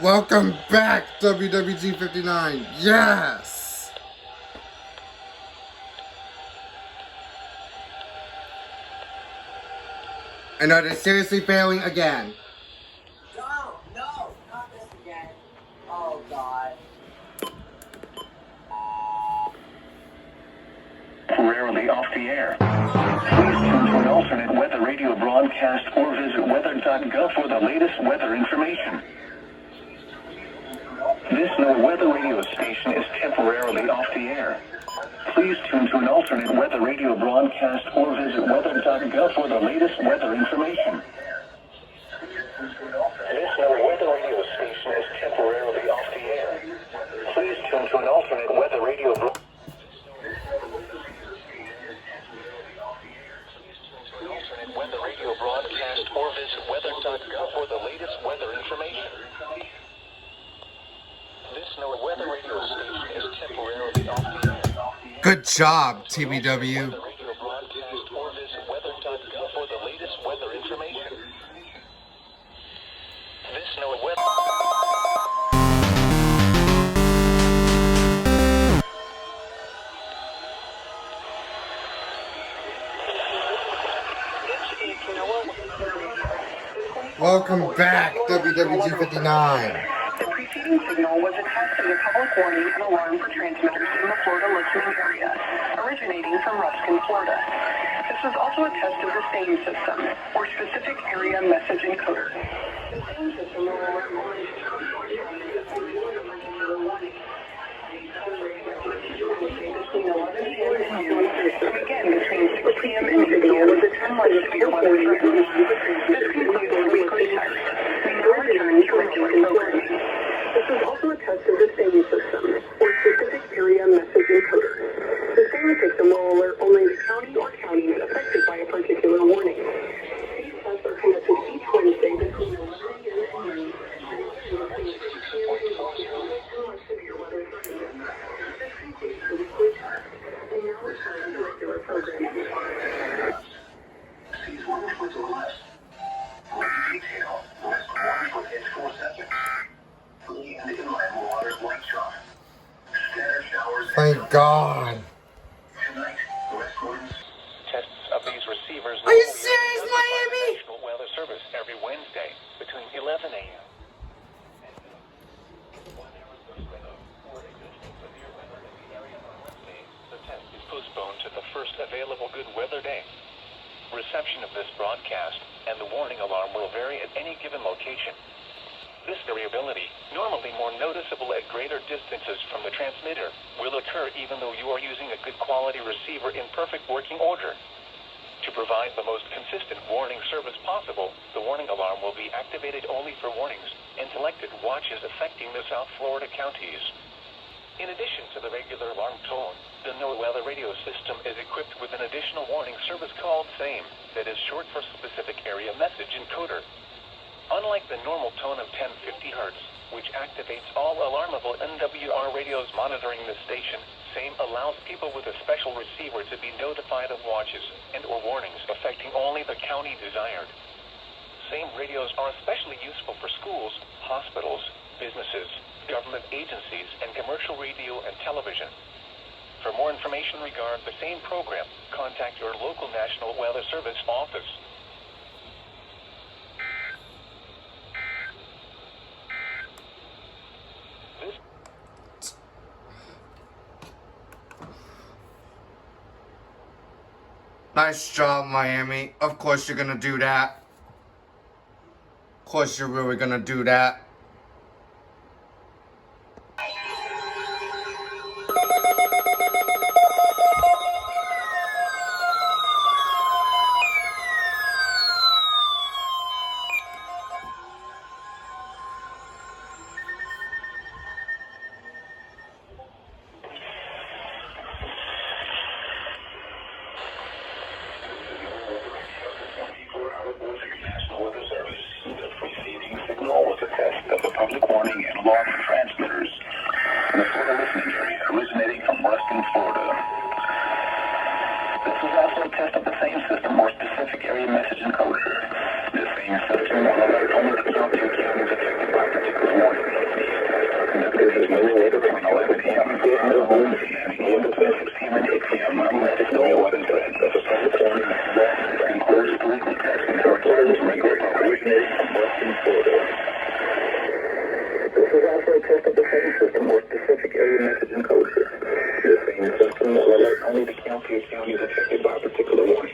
Welcome back, WWT 59. Yes! And are they seriously failing again? No, not this again. Oh, God. Temporarily off the air. Please tune to an alternate weather radio broadcast or visit weather.gov for the latest weather information. This weather radio station is temporarily off the air. Please tune to an alternate weather radio broadcast or visit weather.gov for the latest weather information. This weather radio station is temporarily off the air. Please tune to an alternate weather radio broadcast. Weather radio broadcast or visit weather.gov for the latest weather information. This weather radio station is temporarily off the air. Good job, TBW. Weather radio broadcast or visit weather.gov for the latest weather information. This weather. Welcome back, WWT 59. The preceding signal was a test of the public warning and alarm for transmitters in the Florida listening area, originating from Ruskin, Florida. This was also a test of the SAME system, or Specific Area Message Encoder. The SAME system will alert warning between 11 p.m. and noon, and again between 6 p.m. and noon with a 10-month severe weather forecast. This concludes the weekly test. We now return to regular programming. This is also a test of the SAME system, or Specific Area Message Encoder. The SAME system will alert only the county or counties affected by a particular warning. These tests are conducted each Wednesday between 11 a.m. and noon. Severe weather threatening. This concludes the weekly test. We now return to regular programming. Seize 1 foot to the left. Ready detail. West 1 foot edge 4 seconds. Flee into inland waters light shock. Scattered showers. Thank God. Tonight, west winds. Tests of these receivers. Are you serious, Miami? National Weather Service every Wednesday between 11 a.m. The test is postponed to the first available good weather day. Reception of this broadcast and the warning alarm will vary at any given location. This variability, normally more noticeable at greater distances from the transmitter, will occur even though you are using a good quality receiver in perfect working order. To provide the most consistent warning service possible, the warning alarm will be activated only for warnings and selected watches affecting the South Florida counties. In addition to the regular alarm tone, the weather radio system is equipped with an additional warning service called SAME, that is short for Specific Area Message Encoder. Unlike the normal tone of 1050 Hz, which activates all alarmable NWR radios monitoring the station, SAME allows people with a special receiver to be notified of watches and or warnings affecting only the county desired. SAME radios are especially useful for schools, hospitals, businesses, government agencies, and commercial radio and television. For more information regarding the SAME program, contact your local National Weather Service office. Nice job, Miami. Of course you're gonna do that. Of course you're really gonna do that. National Weather Service. The preceding signal was a test of the public warning and alarm transmitters in the Florida listening area originating from Ruskin, Florida. This was also a test of the same system or Specific Area Message Encoder. The same system will alert only the county or counties affected by a particular warning. This is also a test of the same system or specific area message encoder. The same system will alert only the county or counties affected by a particular warning.